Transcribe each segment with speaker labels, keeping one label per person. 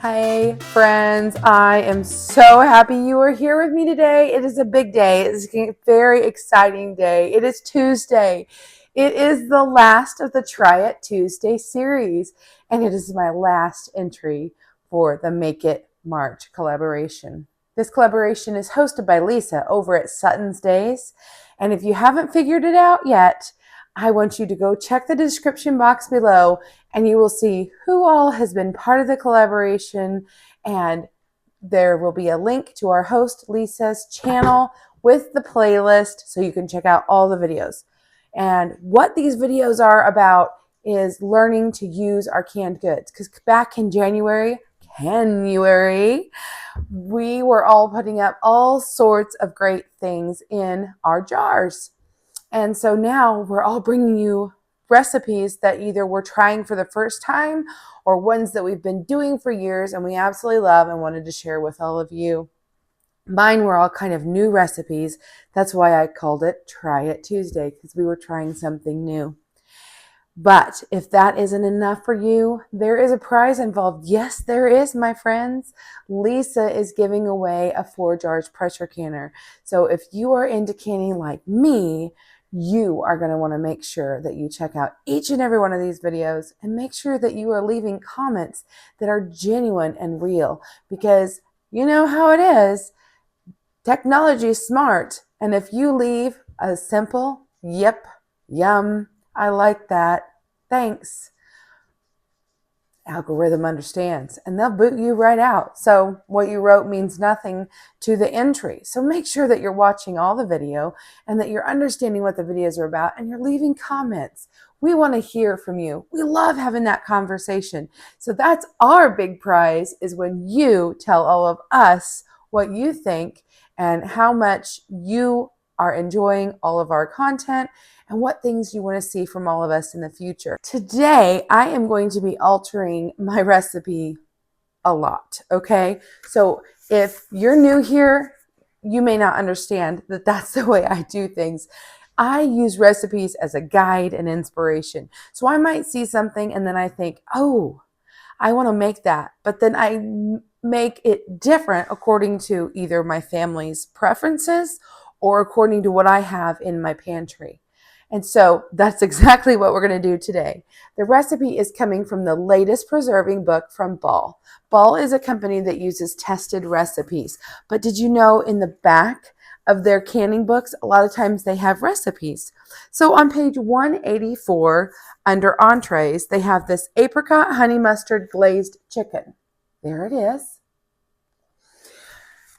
Speaker 1: Hey friends, I am so happy you are here with me today. It is a big day. It is a very exciting day. It is Tuesday. It is the last of the Try It Tuesday series, and it is my last entry for the Make It March collaboration. This collaboration is hosted by Lisa over at Sutton's Days, and if you haven't figured it out yet, I want you to go check the description box below and you will see who all has been part of the collaboration, and there will be a link to our host Lisa's channel with the playlist so you can check out all the videos. And what these videos are about is learning to use our canned goods, because back in January, we were all putting up all sorts of great things in our jars. And so now we're all bringing you recipes that either we're trying for the first time or ones that we've been doing for years and we absolutely love and wanted to share with all of you. Mine were all kind of new recipes. That's why I called it Try It Tuesday, because we were trying something new. But if that isn't enough for you, there is a prize involved. Yes, there is, my friends. Lisa is giving away a 4-jar pressure canner. So if you are into canning like me, you are going to want to make sure that you check out each and every one of these videos and make sure that you are leaving comments that are genuine and real, because you know how it is. Technology is smart. And if you leave a simple, yep, yum, I like that, thanks, algorithm understands and they'll boot you right out. So what you wrote means nothing to the entry. So make sure that you're watching all the video and that you're understanding what the videos are about and you're leaving comments. We want to hear from you. We love having that conversation. So that's our big prize, is when you tell all of us what you think and how much you are enjoying all of our content and what things you want to see from all of us in the future. Today, I am going to be altering my recipe a lot, okay? So if you're new here, you may not understand that that's the way I do things. I use recipes as a guide and inspiration. So I might see something and then I think, oh, I want to make that. But then I make it different according to either my family's preferences or according to what I have in my pantry. And so that's exactly what we're going to do today. The recipe is coming from the latest preserving book from Ball. Ball is a company that uses tested recipes. But did you know in the back of their canning books, a lot of times they have recipes? So on page 184, under entrees, they have this apricot honey mustard glazed chicken. There it is.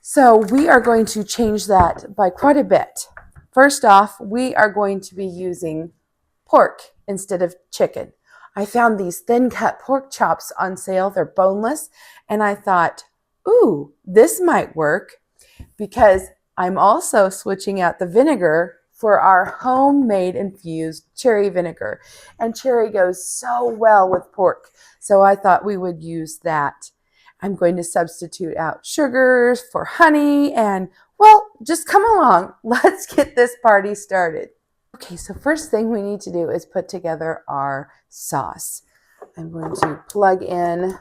Speaker 1: So we are going to change that by quite a bit. First off, we are going to be using pork instead of chicken. I found these thin cut pork chops on sale. They're boneless. And I thought, ooh, this might work, because I'm also switching out the vinegar for our homemade infused cherry vinegar. And cherry goes so well with pork. So I thought we would use that. I'm going to substitute out sugars for honey, and well, just come along. Let's get this party started. Okay, so first thing we need to do is put together our sauce. I'm going to plug in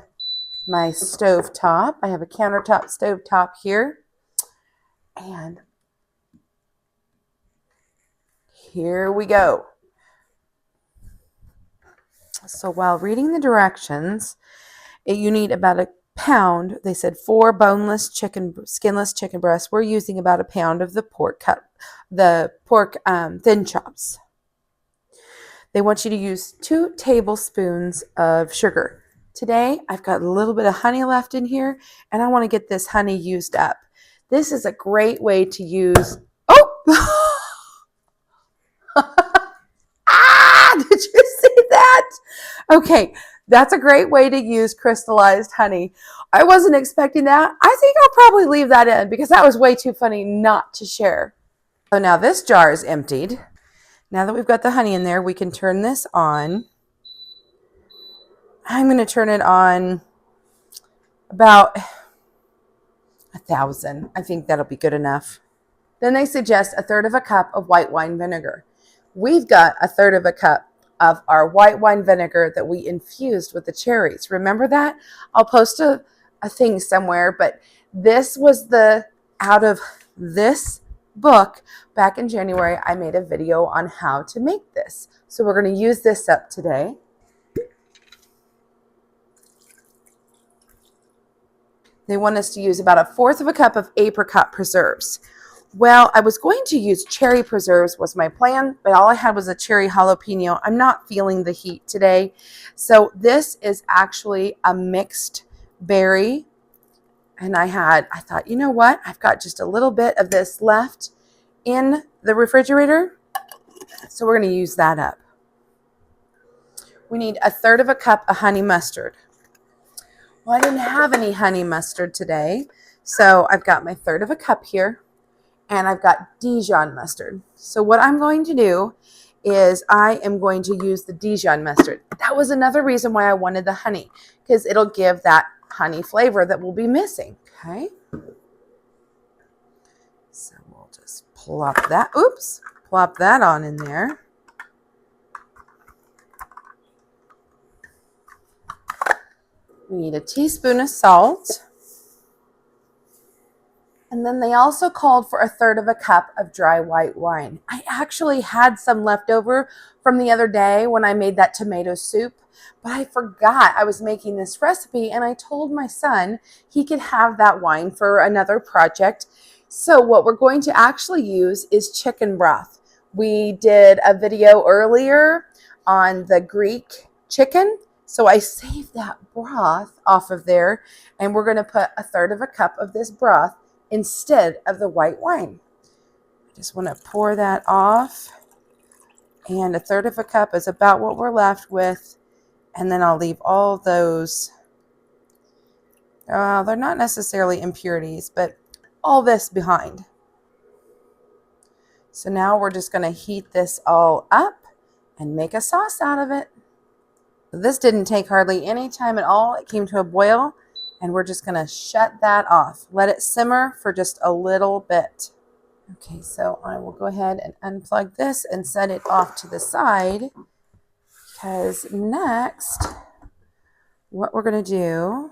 Speaker 1: my stove top. I have a countertop stove top here. And here we go. So while reading the directions, you need about a pound. They said 4 boneless skinless chicken breasts. We're using about a pound of the pork thin chops. They want you to use 2 tablespoons of sugar. Today, I've got a little bit of honey left in here, and I want to get this honey used up. This is a great way to use. Oh! Ah! Did you see that? Okay. That's a great way to use crystallized honey. I wasn't expecting that. I think I'll probably leave that in because that was way too funny not to share. So now this jar is emptied. Now that we've got the honey in there, we can turn this on. I'm going to turn it on about 1,000. I think that'll be good enough. Then they suggest 1/3 cup of white wine vinegar. We've got 1/3 cup of our white wine vinegar that we infused with the cherries. Remember that? I'll post a a thing somewhere, but this was out of this book back in January, I made a video on how to make this. So we're going to use this up today. They want us to use about 1/4 cup of apricot preserves. Well, I was going to use cherry preserves was my plan, but all I had was a cherry jalapeno. I'm not feeling the heat today. So this is actually a mixed berry. And I thought, you know what? I've got just a little bit of this left in the refrigerator. So we're going to use that up. We need 1/3 cup of honey mustard. Well, I didn't have any honey mustard today. So I've got my 1/3 cup here. And I've got Dijon mustard. So what I'm going to do is I am going to use the Dijon mustard. That was another reason why I wanted the honey, because it'll give that honey flavor that we'll be missing. Okay. So we'll just plop that on in there. We need a teaspoon of salt. And then they also called for 1/3 cup of dry white wine. I actually had some left over from the other day when I made that tomato soup, but I forgot I was making this recipe, and I told my son he could have that wine for another project. So what we're going to actually use is chicken broth. We did a video earlier on the Greek chicken, so I saved that broth off of there, and we're going to put 1/3 cup of this broth instead of the white wine. I just want to pour that off. And 1/3 cup is about what we're left with. And then I'll leave all those, they're not necessarily impurities, but all this behind. So now we're just going to heat this all up and make a sauce out of it. This didn't take hardly any time at all. It came to a boil. And we're just going to shut that off. Let it simmer for just a little bit. Okay, so I will go ahead and unplug this and set it off to the side. Because next, what we're going to do,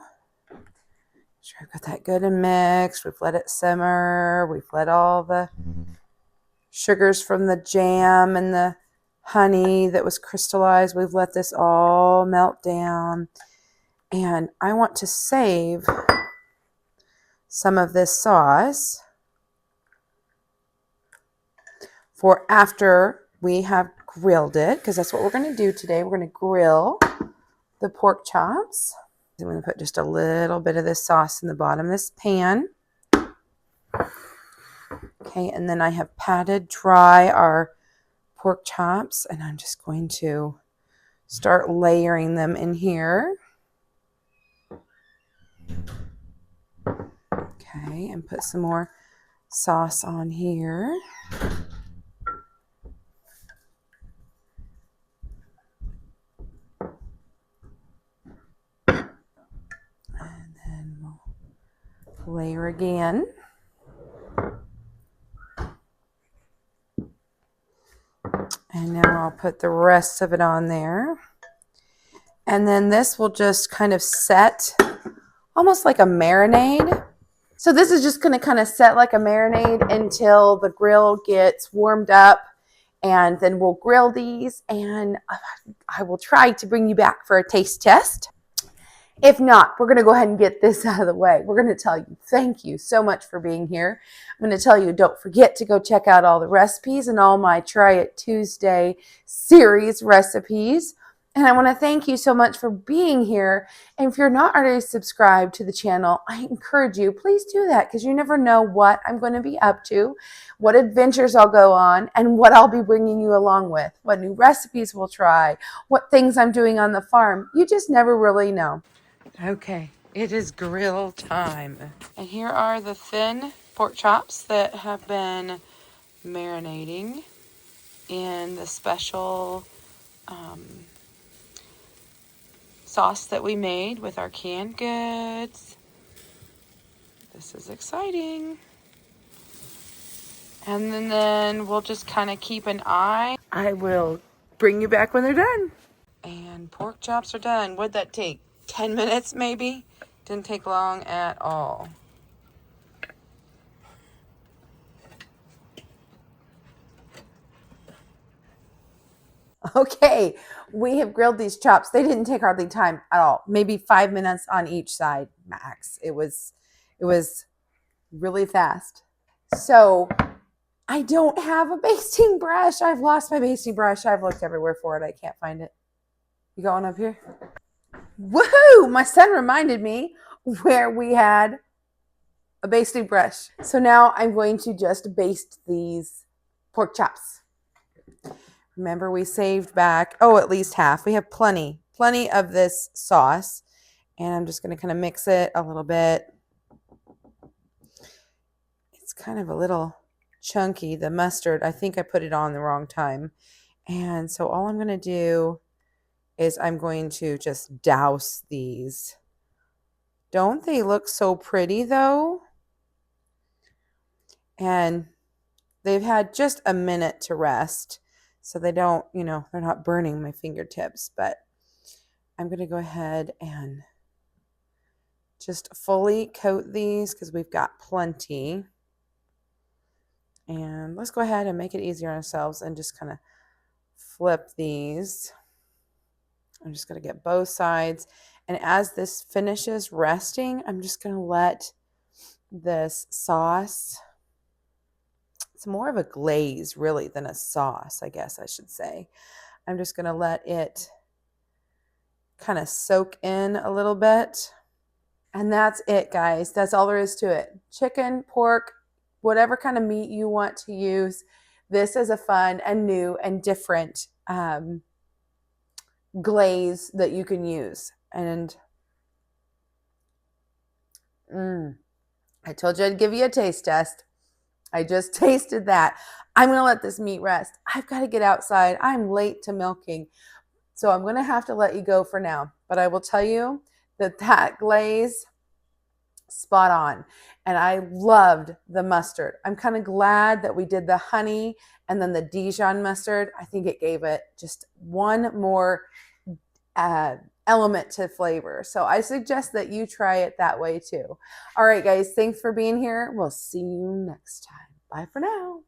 Speaker 1: make sure I've got that good and mixed. We've let it simmer. We've let all the sugars from the jam and the honey that was crystallized, we've let this all melt down. And I want to save some of this sauce for after we have grilled it, because that's what we're going to do today. We're going to grill the pork chops. I'm going to put just a little bit of this sauce in the bottom of this pan. Okay, and then I have patted dry our pork chops, and I'm just going to start layering them in here. Okay, and put some more sauce on here. And then we'll layer again. And now I'll put the rest of it on there. And then this will just kind of set almost like a marinade. So this is just going to kind of set like a marinade until the grill gets warmed up. And then we'll grill these, and I will try to bring you back for a taste test. If not, we're going to go ahead and get this out of the way. We're going to tell you thank you so much for being here. I'm going to tell you don't forget to go check out all the recipes and all my Try It Tuesday series recipes. And I want to thank you so much for being here. And if you're not already subscribed to the channel, I encourage you, please do that, because you never know what I'm going to be up to, what adventures I'll go on, and what I'll be bringing you along with, what new recipes we'll try, what things I'm doing on the farm. You just never really know. Okay, it is grill time. And here are the thin pork chops that have been marinating in the special sauce that we made with our canned goods. This is exciting. And then we'll just kind of keep an eye. I will bring you back when they're done. And pork chops are done. What'd that take? 10 minutes maybe Didn't take long at all. Okay, we have grilled these chops. They didn't take hardly time at all. Maybe 5 minutes on each side max. It was really fast. So I don't have a basting brush. I've lost my basting brush. I've looked everywhere for it. I can't find it. You got one up here? Woohoo! My son reminded me where we had a basting brush. So now I'm going to just baste these pork chops. Remember, we saved back, at least half. We have plenty of this sauce. And I'm just going to kind of mix it a little bit. It's kind of a little chunky, the mustard. I think I put it on the wrong time. And so all I'm going to do is I'm going to just douse these. Don't they look so pretty though? And they've had just a minute to rest. So they don't, they're not burning my fingertips, but I'm going to go ahead and just fully coat these because we've got plenty. And let's go ahead and make it easier on ourselves and just kind of flip these. I'm just going to get both sides. And as this finishes resting, I'm just going to let this sauce, it's more of a glaze really than a sauce, I guess I should say. I'm just going to let it kind of soak in a little bit. And that's it, guys. That's all there is to it. Chicken, pork, whatever kind of meat you want to use. This is a fun and new and different glaze that you can use. And I told you I'd give you a taste test. I just tasted that. I'm going to let this meat rest. I've got to get outside. I'm late to milking. So I'm going to have to let you go for now. But I will tell you that glaze, spot on. And I loved the mustard. I'm kind of glad that we did the honey and then the Dijon mustard. I think it gave it just one more element to flavor. So I suggest that you try it that way too. All right, guys, thanks for being here. We'll see you next time. Bye for now.